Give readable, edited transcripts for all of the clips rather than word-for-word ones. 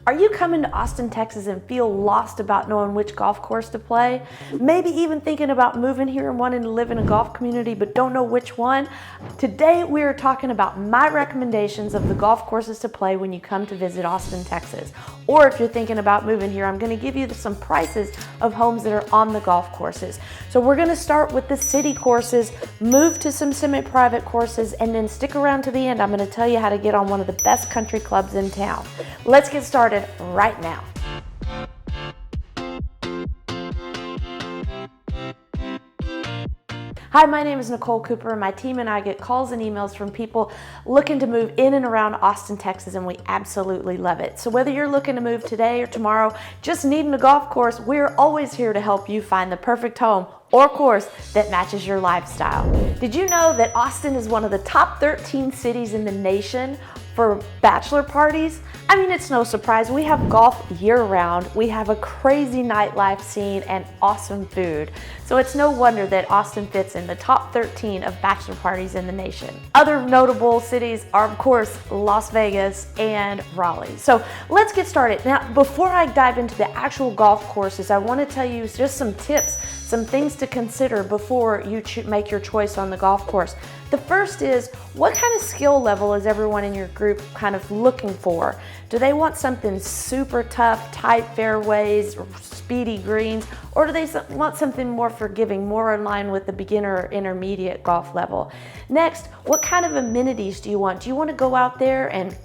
Are you coming to Austin, Texas and feel lost about knowing which golf course to play? Maybe even thinking about moving here and wanting to live in a golf community but don't know which one? Today we are talking about my recommendations of the golf courses to play when you come to visit Austin, Texas. Or if you're thinking about moving here, I'm going to give you some prices of homes that are on the golf courses. So we're going to start with the city courses, move to some semi-private courses, and then stick around to the end. I'm going to tell you how to get on one of the best country clubs in town. Let's get started right now. Hi, my name is Nicole Cooper, and my team and I get calls and emails from people looking to move in and around Austin, Texas, and we absolutely love it. So whether you're looking to move today or tomorrow, just needing a golf course, we're always here to help you find the perfect home or course that matches your lifestyle. Did you know that Austin is one of the top 13 cities in the nation for bachelor parties? I mean, it's no surprise. We have golf year-round. We have a crazy nightlife scene and awesome food. So it's no wonder that Austin fits in the top 13 of bachelor parties in the nation. Other notable cities are, of course, Las Vegas and Raleigh. So let's get started. Now, before I dive into the actual golf courses, I want to tell you just some tips, some things to consider before you make your choice on the golf course. The first is, what kind of skill level is everyone in your group kind of looking for? Do they want something super tough, tight fairways, or speedy greens, or do they want something more forgiving, more in line with the beginner or intermediate golf level? Next, what kind of amenities do you want? Do you want to go out there and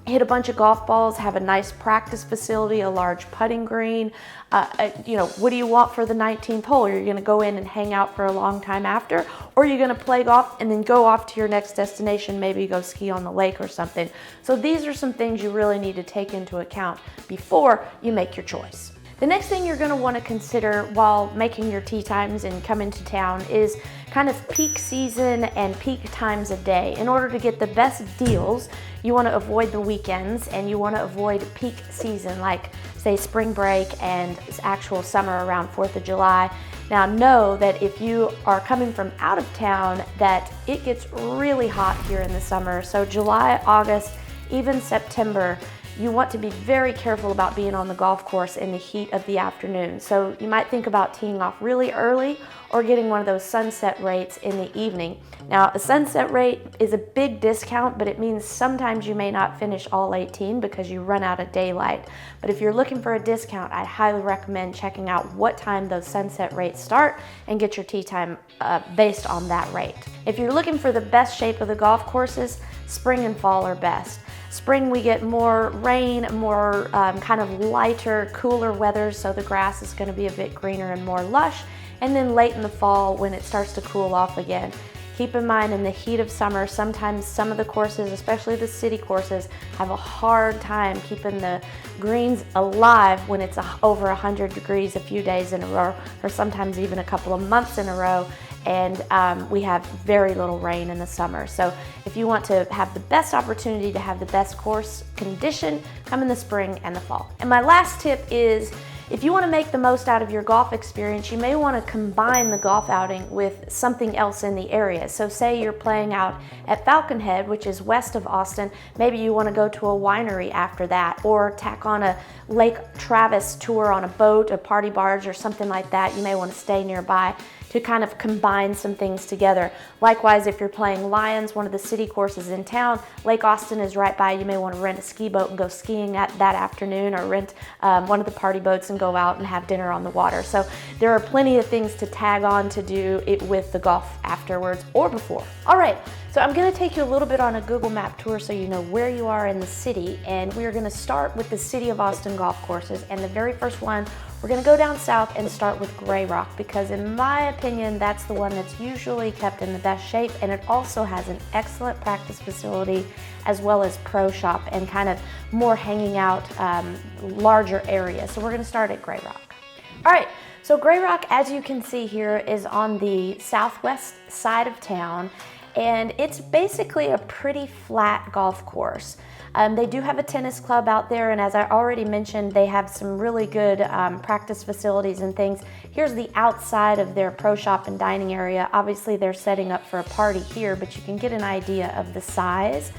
hit a bunch of golf balls, have a nice practice facility, a large putting green? What do you want for the 19th hole? Are you going to go in and hang out for a long time after? Or are you going to play golf and then go off to your next destination, maybe go ski on the lake or something? So these are some things you really need to take into account before you make your choice. The next thing you're going to want to consider while making your tee times and coming to town is kind of peak season and peak times a day. In order to get the best deals, you want to avoid the weekends and you want to avoid peak season, like say spring break and actual summer around 4th of July. Now know that if you are coming from out of town, that it gets really hot here in the summer. So July, August, even September, you want to be very careful about being on the golf course in the heat of the afternoon. So you might think about teeing off really early or getting one of those sunset rates in the evening. Now, a sunset rate is a big discount, but it means sometimes you may not finish all 18 because you run out of daylight. But if you're looking for a discount, I highly recommend checking out what time those sunset rates start and get your tee time based on that rate. If you're looking for the best shape of the golf courses, spring and fall are best. Spring, we get more rain, more kind of lighter, cooler weather, so the grass is going to be a bit greener and more lush. And then late in the fall, when it starts to cool off again, keep in mind in the heat of summer, sometimes some of the courses, especially the city courses, have a hard time keeping the greens alive when it's over 100 degrees a few days in a row, or sometimes even a couple of months in a row. And we have very little rain in the summer. So if you want to have the best opportunity to have the best course condition, come in the spring and the fall. And my last tip is, if you want to make the most out of your golf experience, you may want to combine the golf outing with something else in the area. So say you're playing out at Falconhead, which is west of Austin, maybe you want to go to a winery after that, or tack on a Lake Travis tour on a boat, a party barge, or something like that. You may want to stay nearby to kind of combine some things together. Likewise, if you're playing Lions, one of the city courses in town, Lake Austin is right by. You may want to rent a ski boat and go skiing that afternoon, or rent one of the party boats and go out and have dinner on the water. So there are plenty of things to tag on to do it with the golf afterwards or before. All right, so I'm going to take you a little bit on a Google Map tour so you know where you are in the city, and we are going to start with the City of Austin golf courses. And the very first one, we're going to go down south and start with Gray Rock, because in my opinion, that's the one that's usually kept in the best shape, and it also has an excellent practice facility as well as pro shop and kind of more hanging out, larger area. So we're going to start at Gray Rock. All right, so Gray Rock, as you can see here, is on the southwest side of town, and it's basically a pretty flat golf course. They do have a tennis club out there, and as I already mentioned, they have some really good practice facilities and things. Here's the outside of their pro shop and dining area. Obviously, they're setting up for a party here, but you can get an idea of the size.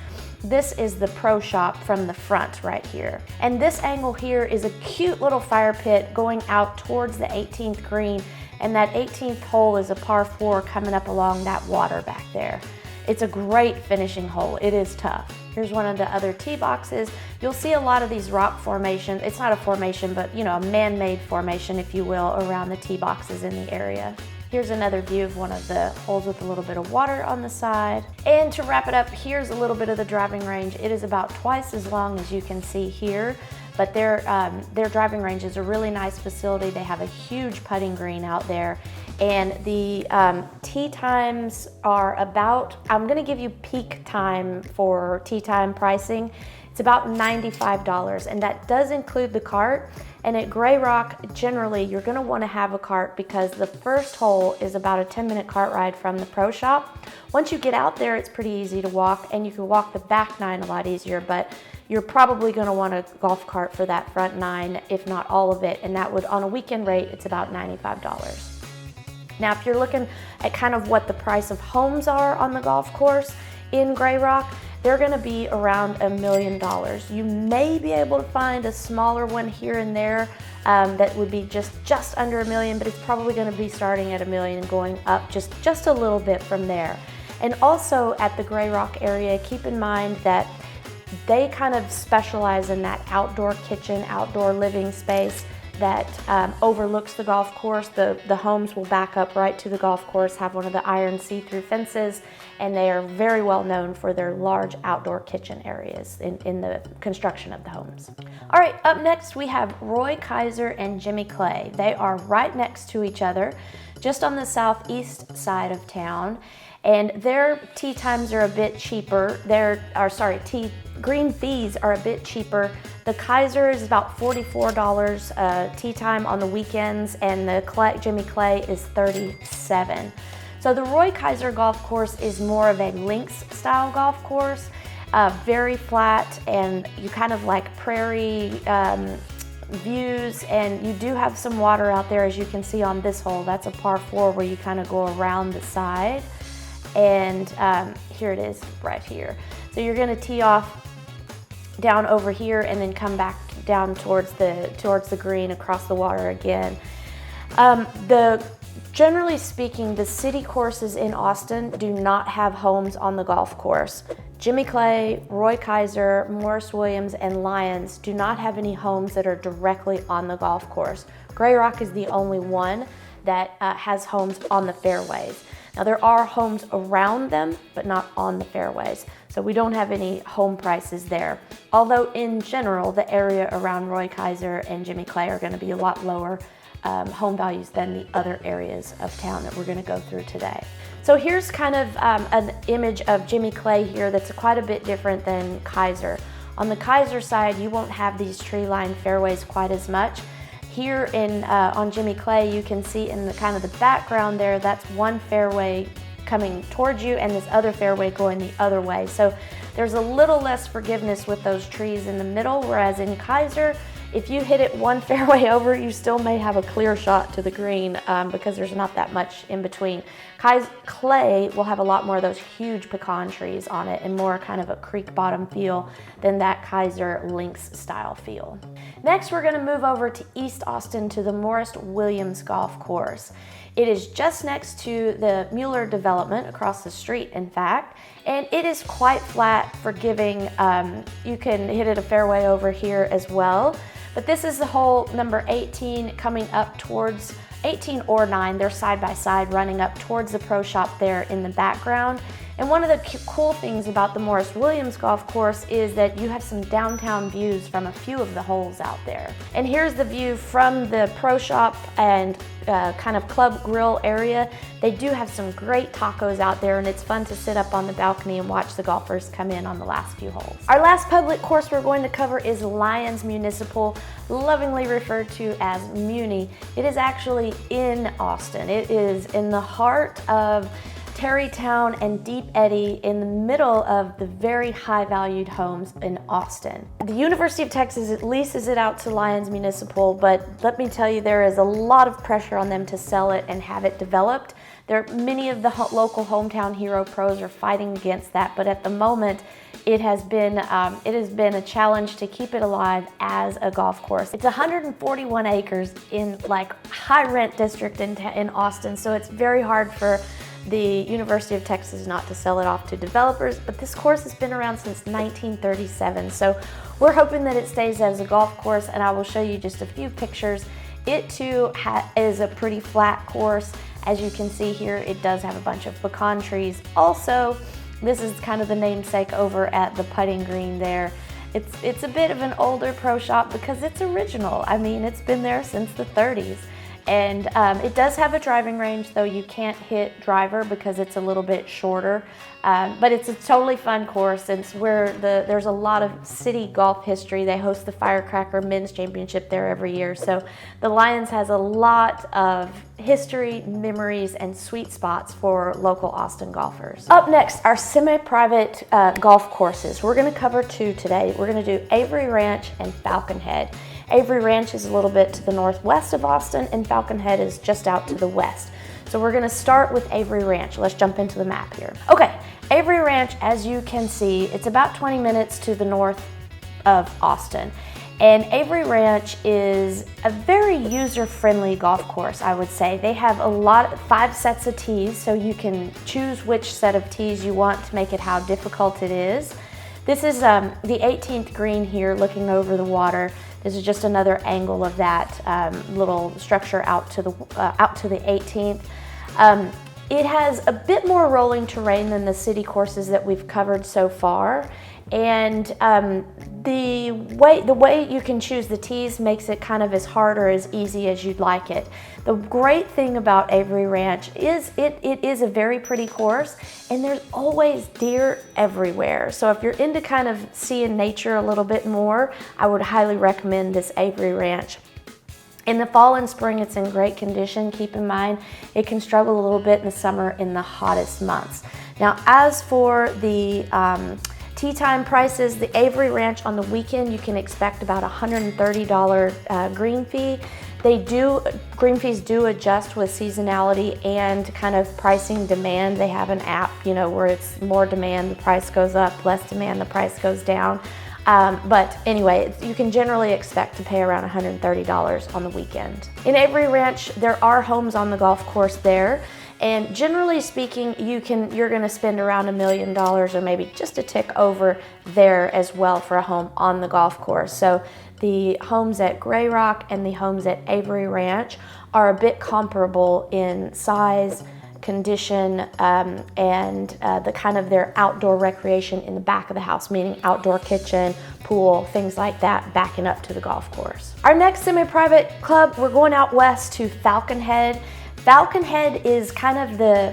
This is the pro shop from the front right here. And this angle here is a cute little fire pit going out towards the 18th green, and that 18th hole is a par 4 coming up along that water back there. It's a great finishing hole. It is tough. Here's one of the other tee boxes. You'll see a lot of these rock formations. It's not a formation, but you know, a man-made formation, if you will, around the tee boxes in the area. Here's another view of one of the holes with a little bit of water on the side. And to wrap it up, here's a little bit of the driving range. It is about twice as long as you can see here, but their driving range is a really nice facility. They have a huge putting green out there. And the tee times are about, I'm gonna give you peak time for tee time pricing. It's about $95, and that does include the cart. And at Grey Rock, generally, you're gonna wanna have a cart because the first hole is about a 10-minute cart ride from the pro shop. Once you get out there, it's pretty easy to walk, and you can walk the back 9 a lot easier, but you're probably gonna want a golf cart for that front 9, if not all of it, and that would, on a weekend rate, it's about $95. Now, if you're looking at kind of what the price of homes are on the golf course in Grey Rock, they're gonna be around $1 million. You may be able to find a smaller one here and there that would be just under $1 million, but it's probably gonna be starting at $1 million and going up just a little bit from there. And also at the Grey Rock area, keep in mind that they kind of specialize in that outdoor kitchen, outdoor living space that overlooks the golf course. The homes will back up right to the golf course, have one of the iron see-through fences, and they are very well known for their large outdoor kitchen areas in the construction of the homes. All right, up next we have Roy Kizer and Jimmy Clay. They are right next to each other, just on the southeast side of town, and their tee times are a bit cheaper. Green fees are a bit cheaper. The Kizer is about $44 tee time on the weekends, and the Jimmy Clay is $37. So the Roy Kizer golf course is more of a links style golf course, very flat, and you kind of like prairie views, and you do have some water out there, as you can see on this hole. That's a par 4 where you kind of go around the side, and here it is right here. So you're going to tee off down over here and then come back down towards the green across the water again. Generally speaking, the city courses in Austin do not have homes on the golf course. Jimmy Clay, Roy Kizer, Morris Williams, and Lions do not have any homes that are directly on the golf course. Grey Rock is the only one that has homes on the fairways. Now there are homes around them, but not on the fairways. So we don't have any home prices there. Although in general, the area around Roy Kizer and Jimmy Clay are gonna be a lot lower home values than the other areas of town that we're gonna go through today. So here's kind of an image of Jimmy Clay here that's quite a bit different than Kizer. On the Kizer side, you won't have these tree-lined fairways quite as much. Here on Jimmy Clay, you can see in the kind of the background there, that's one fairway coming towards you and this other fairway going the other way. So there's a little less forgiveness with those trees in the middle, whereas in Kizer, if you hit it one fairway over, you still may have a clear shot to the green because there's not that much in between. Clay will have a lot more of those huge pecan trees on it and more kind of a creek bottom feel than that Kizer links style feel. Next, we're gonna move over to East Austin to the Morris Williams Golf Course. It is just next to the Mueller development, across the street in fact, and it is quite flat, forgiving. You can hit it a fairway over here as well. But this is the hole number 18 coming up towards 18 or 9. They're side by side running up towards the pro shop there in the background. And one of the cool things about the Morris Williams golf course is that you have some downtown views from a few of the holes out there. And here's the view from the pro shop and kind of club grill area. They do have some great tacos out there, and it's fun to sit up on the balcony and watch the golfers come in on the last few holes. Our last public course we're going to cover is Lions Municipal, lovingly referred to as Muni. It is actually in Austin. It is in the heart of Terrytown and Deep Eddy, in the middle of the very high valued homes in Austin. The University of Texas leases it out to Lions Municipal, but let me tell you, there is a lot of pressure on them to sell it and have it developed. Many of the local hometown hero pros are fighting against that, but at the moment, it has been a challenge to keep it alive as a golf course. It's 141 acres in like high rent district in Austin, so it's very hard for the University of Texas not to sell it off to developers, but this course has been around since 1937, so we're hoping that it stays as a golf course, and I will show you just a few pictures. It too is a pretty flat course. As you can see here, it does have a bunch of pecan trees. Also, this is kind of the namesake over at the putting green there. It's a bit of an older pro shop because it's original. I mean, it's been there since the 30s. And it does have a driving range, though you can't hit driver because it's a little bit shorter. But it's a totally fun course. It's where there's a lot of city golf history. They host the Firecracker Men's Championship there every year. So the Lions has a lot of history, memories, and sweet spots for local Austin golfers. Up next, our semi-private golf courses. We're going to cover two today. We're going to do Avery Ranch and Falconhead. Avery Ranch is a little bit to the northwest of Austin, and Falconhead is just out to the west. So we're gonna start with Avery Ranch. Let's jump into the map here. Okay, Avery Ranch, as you can see, it's about 20 minutes to the north of Austin. And Avery Ranch is a very user-friendly golf course, I would say. They have 5 sets of tees, so you can choose which set of tees you want to make it how difficult it is. This is the 18th green here looking over the water. This is just another angle of that little structure out to the 18th. It has a bit more rolling terrain than the city courses that we've covered so far, and the way you can choose the tees makes it kind of as hard or as easy as you'd like it. The great thing about Avery Ranch is it is a very pretty course, and there's always deer everywhere. So if you're into kind of seeing nature a little bit more, I would highly recommend this Avery Ranch. In the fall and spring, it's in great condition. Keep in mind, it can struggle a little bit in the summer in the hottest months. Now, as for the tee time prices, the Avery Ranch on the weekend, you can expect about $130 green fee. Green fees do adjust with seasonality and kind of pricing demand. They have an app, where it's more demand, the price goes up, less demand, the price goes down. But anyway, you can generally expect to pay around $130 on the weekend. In Avery Ranch, there are homes on the golf course there. And generally speaking, you're gonna spend around $1 million or maybe just a tick over there as well for a home on the golf course. So the homes at Grey Rock and the homes at Avery Ranch are a bit comparable in size, condition, and the kind of their outdoor recreation in the back of the house, meaning outdoor kitchen, pool, things like that, backing up to the golf course. Our next semi-private club, we're going out west to Falconhead. Falconhead is kind of the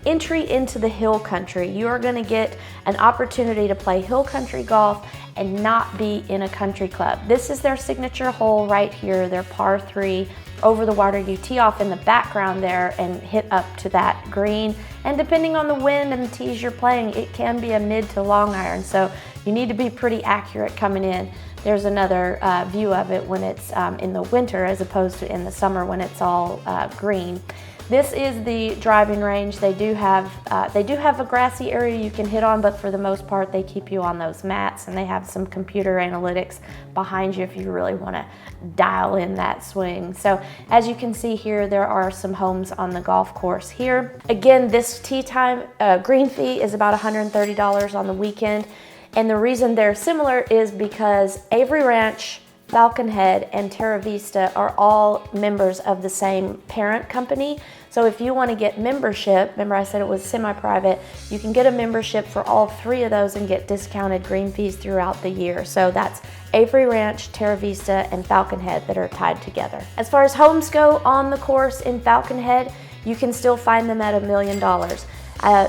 entry into the hill country. You are gonna get an opportunity to play hill country golf and not be in a country club. This is their signature hole right here, their par 3 over the water. You tee off in the background there and hit up to that green. And depending on the wind and the tees you're playing, it can be a mid to long iron. So you need to be pretty accurate coming in. There's another view of it when it's in the winter as opposed to in the summer when it's all green. This is the driving range. They do have a grassy area you can hit on, but for the most part, they keep you on those mats, and they have some computer analytics behind you if you really want to dial in that swing. So as you can see here, there are some homes on the golf course here. Again, this tee time green fee is about $130 on the weekend, and the reason they're similar is because Avery Ranch, Falconhead, and Terra Vista are all members of the same parent company. So if you want to get membership, remember I said it was semi-private, you can get a membership for all 3 of those and get discounted green fees throughout the year. So that's Avery Ranch, Terra Vista, and Falconhead that are tied together. As far as homes go on the course in Falconhead, you can still find them at $1 million.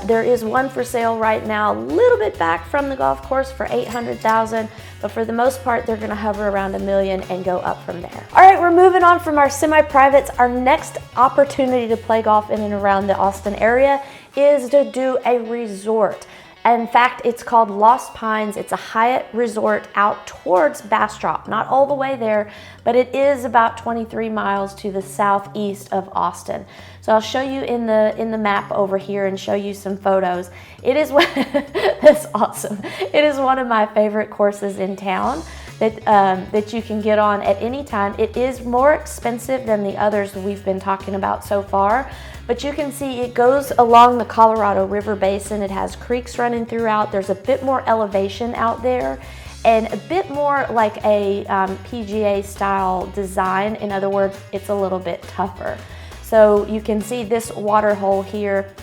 There is one for sale right now, a little bit back from the golf course for $800,000, but for the most part, they're gonna hover around $1 million and go up from there. All right, we're moving on from our semi-privates. Our next opportunity to play golf in and around the Austin area is to do a resort. In fact, it's called Lost Pines. It's a Hyatt resort out towards Bastrop, not all the way there, but it is about 23 miles to the southeast of Austin. So I'll show you in the map over here and show you some photos. It is that's awesome. It is one of my favorite courses in town that you can get on at any time. It is more expensive than the others we've been talking about so far, but you can see it goes along the Colorado River Basin. It has creeks running throughout. There's a bit more elevation out there and a bit more like a PGA style design. In other words, it's a little bit tougher. So you can see this water hole here.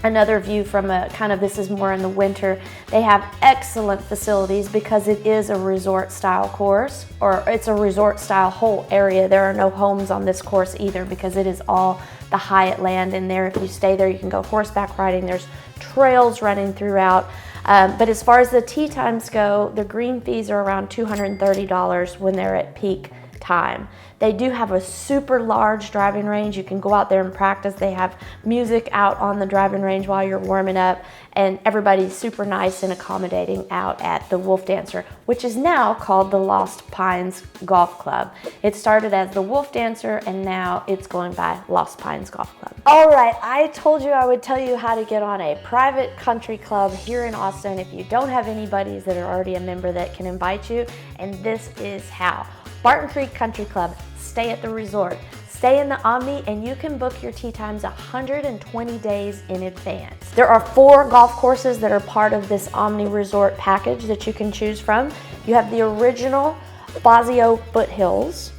Another view from a kind of, this is more in the winter. They have excellent facilities because it is a resort style course, or it's a resort style whole area. There are no homes on this course either because it is all the Hyatt land in there. If you stay there, you can go horseback riding. There's trails running throughout. But as far as the tee times go, the green fees are around $230 when they're at peak time. They do have a super large driving range. You can go out there and practice. They have music out on the driving range while you're warming up, and everybody's super nice and accommodating out at the Wolf Dancer, which is now called the Lost Pines Golf Club. It started as the Wolf Dancer and now it's going by Lost Pines Golf Club. All right, I told you I would tell you how to get on a private country club here in Austin if you don't have any buddies that are already a member that can invite you, and this is how. Barton Creek Country Club. Stay at the resort, stay in the Omni, and you can book your tee times 120 days in advance. There are 4 golf courses that are part of this Omni Resort package that you can choose from. You have the original Fazio Foothills.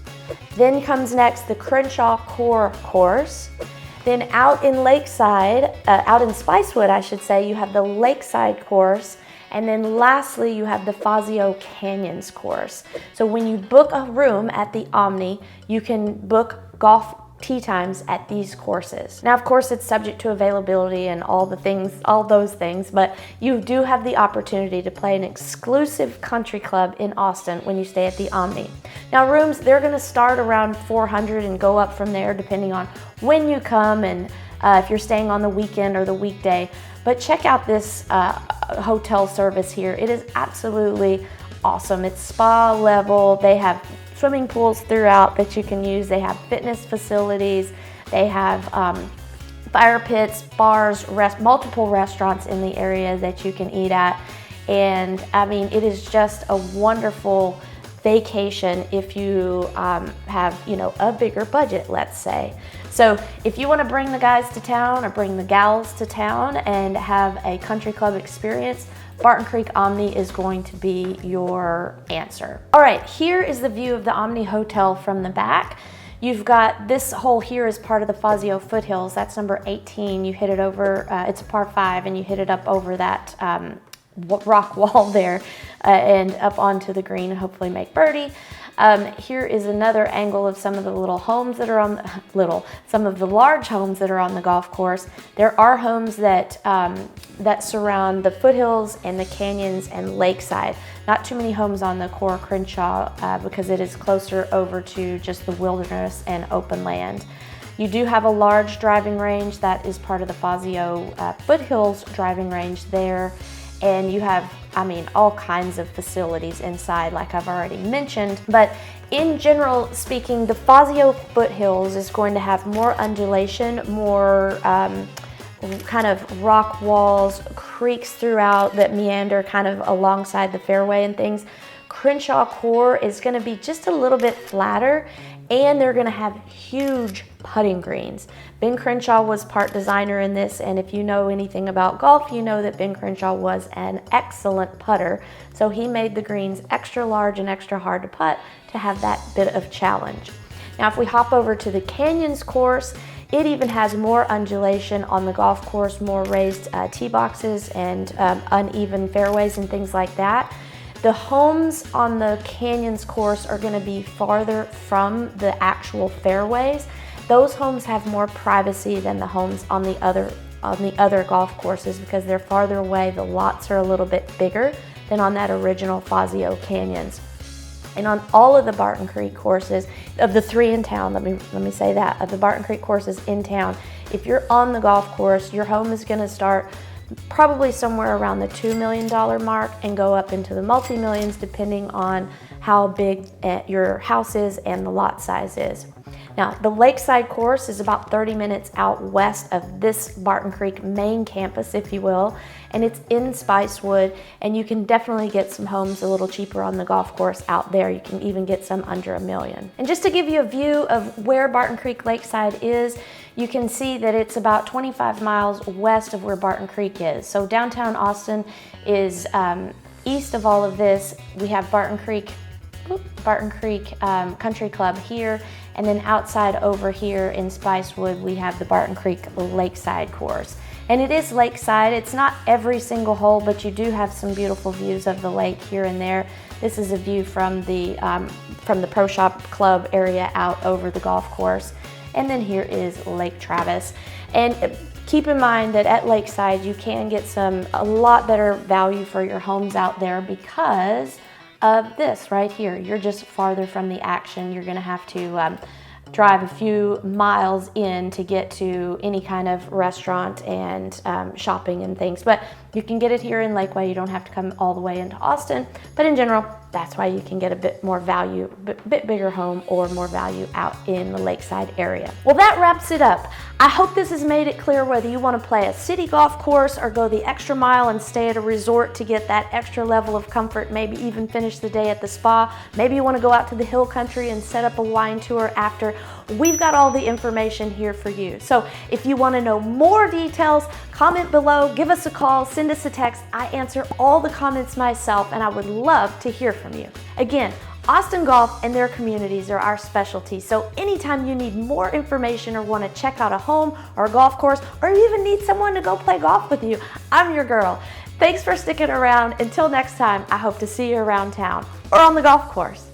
Then comes next the Crenshaw Core course. Then out in Lakeside, out in Spicewood, I should say, you have the Lakeside course. And then lastly, you have the Fazio Canyons course. So when you book a room at the Omni, you can book golf tee times at these courses. Now, of course, it's subject to availability and all those things, but you do have the opportunity to play an exclusive country club in Austin when you stay at the Omni. Now, rooms, they're gonna start around 400 and go up from there depending on when you come and if you're staying on the weekend or the weekday. But check out this hotel service here. It is absolutely awesome. It's spa level. They have swimming pools throughout that you can use. They have fitness facilities. They have fire pits, bars, multiple restaurants in the area that you can eat at. And I mean, it is just a wonderful vacation if you have, you know, a bigger budget, let's say. So if you want to bring the guys to town or bring the gals to town and have a country club experience, Barton Creek Omni is going to be your answer. All right, here is the view of the Omni Hotel from the back. You've got this hole here is part of the Fazio Foothills. That's number 18. You hit it over, it's a par 5, and you hit it up over that rock wall there and up onto the green and hopefully make birdie. Here is another angle of some of the little homes that are on some of the large homes that are on the golf course. There are homes that that surround the foothills and the canyons and Lakeside. Not too many homes on the core Crenshaw because it is closer over to just the wilderness and open land. You do have a large driving range that is part of the Fazio Foothills driving range there. And you have, I mean, all kinds of facilities inside, like I've already mentioned. But in general speaking, the Fazio Foothills is going to have more undulation, more kind of rock walls, creeks throughout that meander kind of alongside the fairway and things. Crenshaw Core is going to be just a little bit flatter, and they're going to have huge putting greens. Ben Crenshaw was part designer in this, and if you know anything about golf, you know that Ben Crenshaw was an excellent putter. So he made the greens extra large and extra hard to putt to have that bit of challenge. Now, if we hop over to the Canyons course, it even has more undulation on the golf course, more raised tee boxes and uneven fairways and things like that. The homes on the Canyons course are going to be farther from the actual fairways. Those homes have more privacy than the homes on the other golf courses because they're farther away. The lots are a little bit bigger than on that original Fazio Canyons. And on all of the Barton Creek courses, of the 3 in town, let me say that, of the Barton Creek courses in town, if you're on the golf course, your home is going to start probably somewhere around the $2 million mark, and go up into the multi-millions depending on how big your house is and the lot size is. Now, the lakeside course is about 30 minutes out west of this Barton Creek main campus, if you will, and it's in Spicewood, and you can definitely get some homes a little cheaper on the golf course out there. You can even get some under $1 million. And just to give you a view of where Barton Creek Lakeside is, you can see that it's about 25 miles west of where Barton Creek is. So downtown Austin is east of all of this. We have Barton Creek Country Club here, and then outside over here in Spicewood we have the Barton Creek Lakeside course. And it is lakeside. It's not every single hole, but you do have some beautiful views of the lake here and there. This is a view from the Pro Shop Club area out over the golf course. And then here is Lake Travis. And keep in mind that at Lakeside you can get a lot better value for your homes out there because of this right here. You're just farther from the action. You're gonna have to drive a few miles in to get to any kind of restaurant and shopping and things. But you can get it here in Lakeway. You don't have to come all the way into Austin. But in general, that's why you can get a bit more value, bit bigger home or more value out in the lakeside area. Well, that wraps it up. I hope this has made it clear whether you want to play a city golf course or go the extra mile and stay at a resort to get that extra level of comfort, maybe even finish the day at the spa. Maybe you want to go out to the hill country and set up a wine tour after. We've got all the information here for you. So if you want to know more details, comment below, give us a call, send us a text. I answer all the comments myself, and I would love to hear from you. Again, Austin Golf and their communities are our specialty, so anytime you need more information or want to check out a home or a golf course, or you even need someone to go play golf with you, I'm your girl. Thanks for sticking around. Until next time, I hope to see you around town or on the golf course.